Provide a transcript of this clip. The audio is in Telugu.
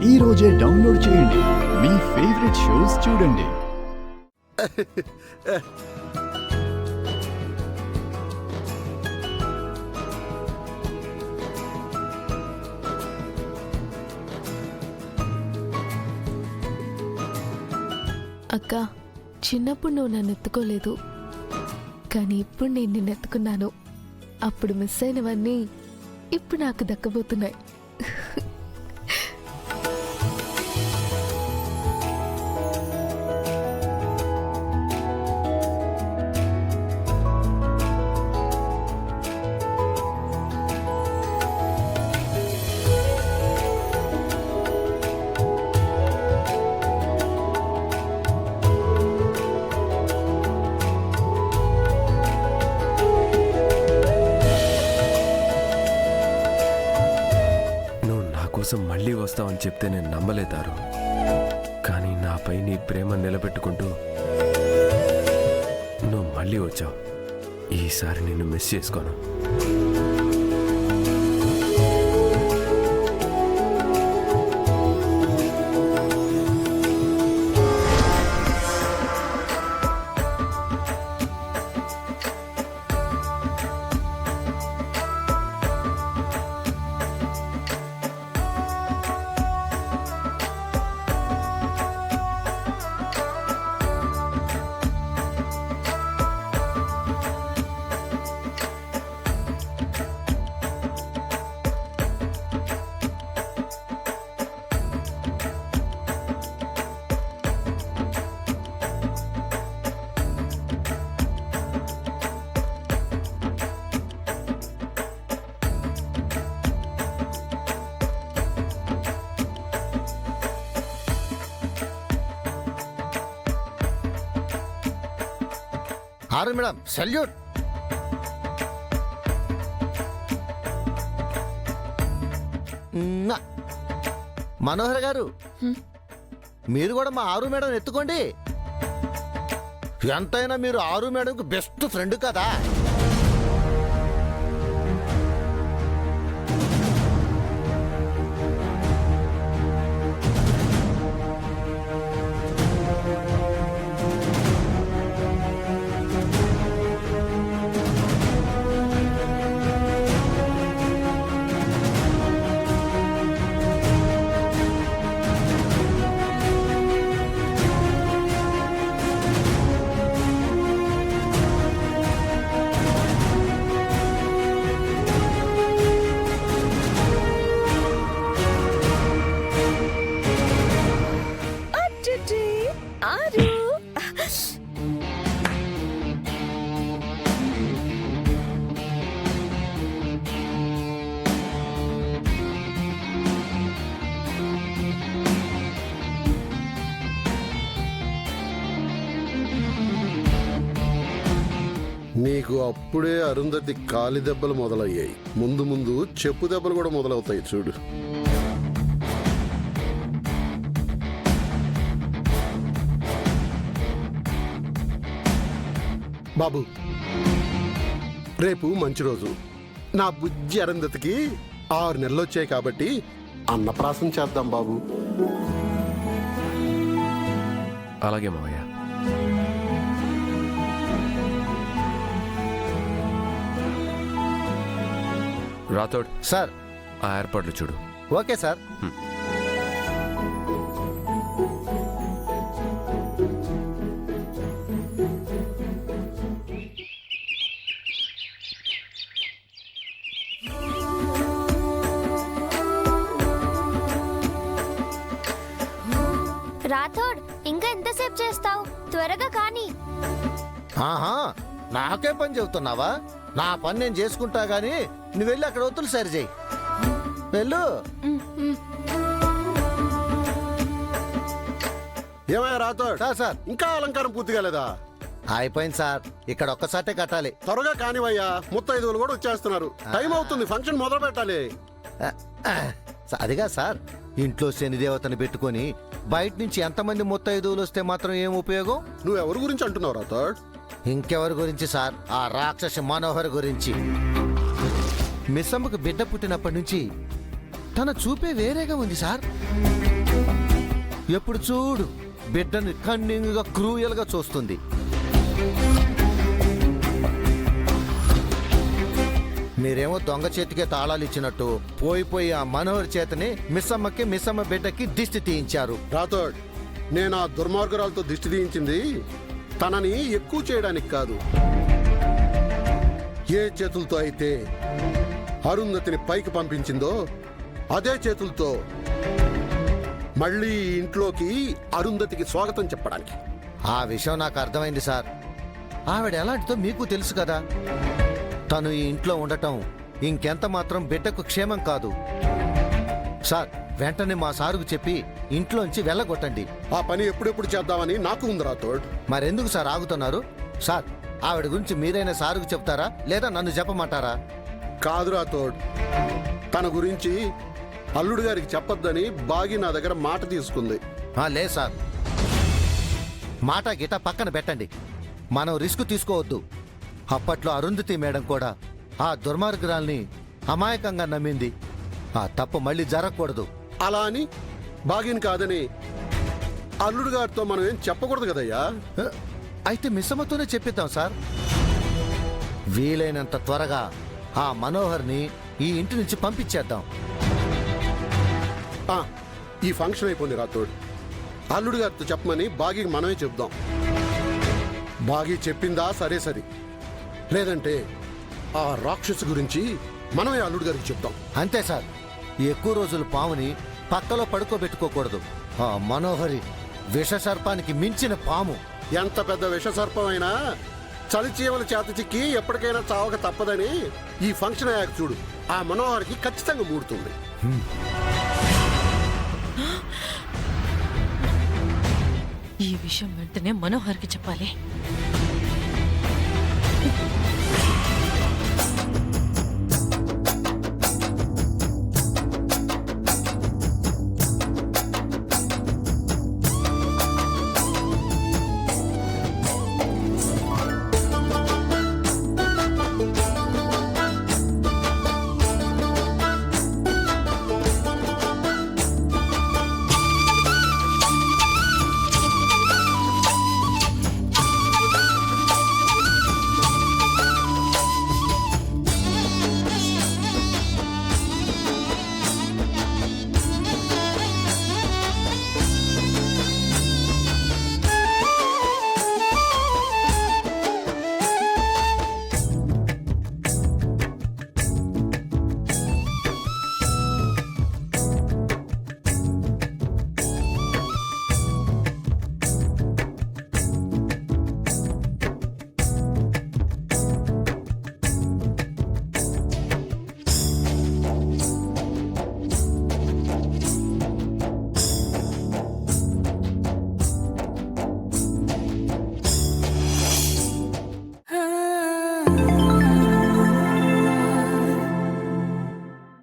ఈ రోజే డౌన్లోడ్ చేయండి. మీ ఫేవరెట్ షోస్ చూడండి. అక్క, చిన్నప్పుడు నువ్వు నన్ను ఎత్తుకోలేదు, కానీ ఇప్పుడు నేను నిన్ను ఎత్తుకున్నాను. అప్పుడు మిస్ అయినవన్నీ ఇప్పుడు నాకు దక్కబోతున్నాయి. కోసం మళ్ళీ వస్తావని చెప్తే నేను నమ్మలేదారు. కానీ నాపై నీ ప్రేమ నిలబెట్టుకుంటూ నువ్వు మళ్ళీ వచ్చావు. ఈసారి నిన్ను మిస్ చేసుకోను. ఆరు మేడం, సెల్యూట్. మనోహర్ గారు, మీరు కూడా మా ఆరు మేడం ఎత్తుకోండి. ఎంతైనా మీరు ఆరు మేడంకు బెస్ట్ ఫ్రెండ్ కదా. నీకు అప్పుడే అరుంధతి కాలి దెబ్బలు మొదలయ్యాయి. ముందు ముందు చెప్పు దెబ్బలు కూడా మొదలవుతాయి చూడు. బాబు, రేపు మంచి రోజు. నా బుజ్జి అరుంధతికి 6 నెలలు వచ్చాయి కాబట్టి అన్నప్రాసం చేద్దాం బాబు. అలాగే మావయ్య. రాథోడ్ సార్, ఆ ఏర్పాట్లు చూడు. Okay sir. రాథోడ్, ఇంకా ఎంతసేపు చేస్తావు? త్వరగా కానీ. ఆహా, నాకే పని చెబుతున్నావా? నా పని నేను చేసుకుంటా గానీ నువ్వు వెళ్ళి అక్కడ ఒత్తులు సరిచేయి. వెళ్ళు. ఏమయ్యా రాథోడ్, సార్ ఇంకా అలంకారం పూర్తి కాలేదా? అయిపోయింది సార్, ఇక్కడ ఒక్కసాటే కట్టాలి. త్వరగా కానివయ్యా, ముత్తైదువులు కూడా వచ్చేస్తున్నారు. టైం అవుతుంది, ఫంక్షన్ మొదలు పెట్టాలి. అదిగా సార్, ఇంట్లో శనిదేవతని పెట్టుకొని బయట నుంచి ఎంతమంది ముత్తైదువులు వస్తే మాత్రం ఏం ఉపయోగం? నువ్వెవరి గురించి అంటున్నావు రాథోడ్? ఇంకెవరి గురించి సార్? ఆ రాక్షసి మనోహర్ గురించి. మిస్సమ్మకు బిడ్డ పుట్టినప్పటి నుంచి తన చూపే వేరేగా ఉంది సార్. ఎప్పుడు చూడు బిడ్డని కన్నింగ్గా క్రూయల్గా చూస్తుంది. మీరేమో దొంగ చేతికే తాళాలు ఇచ్చినట్టు పోయి ఆ మనోహర్ చేతని మిస్సమ్మకి మిస్సమ్మ బిడ్డకి దిష్టి తీయించారు. రాథోడ్, నేను ఆ దుర్మార్గురాలతో దిష్టి తీయించింది తనని ఎక్కువ చేయడానికి కాదు. ఏ చేతులతో అయితే అరుంధతిని పైకి పంపించిందో అదే చేతులతో మళ్ళీ ఈ ఇంట్లోకి అరుంధతికి స్వాగతం చెప్పడానికి. ఆ విషయం నాకు అర్థమైంది సార్. ఆవిడ ఎలాంటిదో మీకు తెలుసు కదా. తను ఈ ఇంట్లో ఉండటం ఇంకెంత మాత్రం బిడ్డకు క్షేమం కాదు. సార్, వెంటనే మా సారుకు చెప్పి ఇంట్లోంచి వెళ్ళగొట్టండి. ఆ పని ఎప్పుడెప్పుడు చేద్దామని నాకు ఉంది రాథోడ్. మరెందుకు సార్ ఆగుతున్నారు? సార్, ఆవిడ గురించి మీరైనా సారుకు చెప్తారా లేదా నన్ను చెప్పమంటారా? కాదు రాథోడ్, తన గురించి అల్లుడు గారికి చెప్పొద్దని బాగి నా దగ్గర మాట తీసుకుంది. లేదు సార్, మాట గిట పక్కన పెట్టండి. మనం రిస్క్ తీసుకోవద్దు. అప్పట్లో అరుంధతి మేడం కూడా ఆ దుర్మార్గురాల్ని అమాయకంగా నమ్మింది. ఆ తప్పు మళ్ళీ జరగకూడదు. అలా అని బాగిని కాదని అల్లుడు గారితో మనం ఏం చెప్పకూడదు కదయ్యా. అయితే మిస్సమ్మతోనే చెప్పిద్దాం సార్. వీలైనంత త్వరగా ఆ మనోహర్ని ఈ ఇంటి నుంచి పంపించేద్దాం. ఈ ఫంక్షన్ అయిపోయింది రాథోడ్. అల్లుడు గారితో చెప్పమని బాగికి మనమే చెప్దాం. బాగి చెప్పిందా సరే సరే, లేదంటే ఆ రాక్షసు గురించి మనమే అల్లుడు గారికి చెప్దాం. అంతే సార్. ఎక్కువ రోజులు పాముని పక్కలో పడుకోబెట్టుకోకూడదు. ఆ మనోహరి విషసర్పానికి మించిన పాము. ఎంత పెద్ద విషసర్పమైనా చలిచీవల చేత చిక్కి ఎప్పటికైనా చావక తప్పదని ఈ ఫంక్షన్ అయ్యాక చూడు, ఆ మనోహర్కి ఖచ్చితంగా మూడుతుంది. ఈ విషయం వెంటనే మనోహర్కి చెప్పాలి. ah